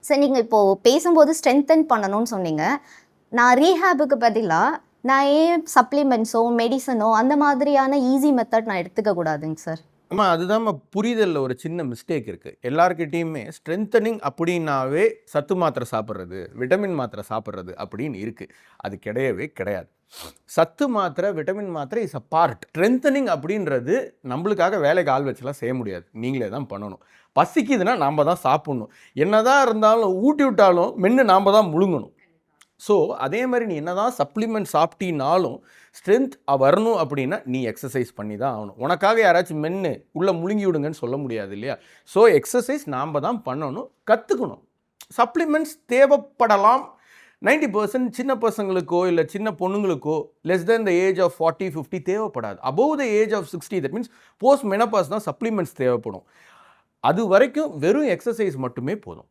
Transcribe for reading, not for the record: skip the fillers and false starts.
Sir நீங்கள் இப்போது பேசும்போது ஸ்ட்ரென்தன் பண்ணணும்னு சொன்னீங்க. நான் ரீஹேபுக்கு பதிலா நான் ஏன் சப்ளிமெண்ட்ஸோ, மெடிசனோ அந்த மாதிரியான ஈஸி மெத்தட் நான் எடுத்துக்க கூடாதுங்க சார்? ஆமா, அதுதாம்மா புரிதல்ல ஒரு சின்ன மிஸ்டேக் இருக்கு. எல்லார்கிட்டயுமே ஸ்ட்ரென்தனிங் அப்படின்னாவே சத்து மாத்திரை சாப்பிட்றது, விட்டமின் மாத்திரை சாப்பிட்றது அப்படின்னு இருக்கு. அது கிடையவே கிடையாது. சத்து மாத்திரை, விட்டமின் மாத்திரை இஸ் அ பார்ட். ஸ்ட்ரென்தனிங் அப்படின்றது நம்மளுக்காக வேலைக்கு ஆள் வச்சுலாம் செய்ய முடியாது. நீங்களே தான் பண்ணணும். பசிக்குதுன்னா நாம தான் சாப்பிடணும். என்னதான் இருந்தாலும் ஊட்டி விட்டாலும் மென்று நாம தான் முழுங்கணும். ஸோ அதே மாதிரி நீ என்னதான் சப்ளிமெண்ட் சாப்பிட்டீனாலும் ஸ்ட்ரென்த் வரணும் அப்படின்னா நீ எக்ஸசைஸ் பண்ணி தான் ஆகணும். உனக்காக யாராச்சும் மென்று உள்ளே முழுங்கி விடுங்கன்னு சொல்ல முடியாது இல்லையா? ஸோ எக்ஸசைஸ் நாம் தான் பண்ணணும், கற்றுக்கணும். சப்ளிமெண்ட்ஸ் தேவைப்படலாம். 90% சின்ன பசங்களுக்கோ இல்லை சின்ன பொண்ணுங்களுக்கோ less than the age of 40-50 தேவைப்படாது. Above the age of 60 that means post menopause தான் சப்ளிமெண்ட்ஸ் தேவைப்படும். அது வரைக்கும் வெறும் எக்ஸசைஸ் மட்டுமே போதும்.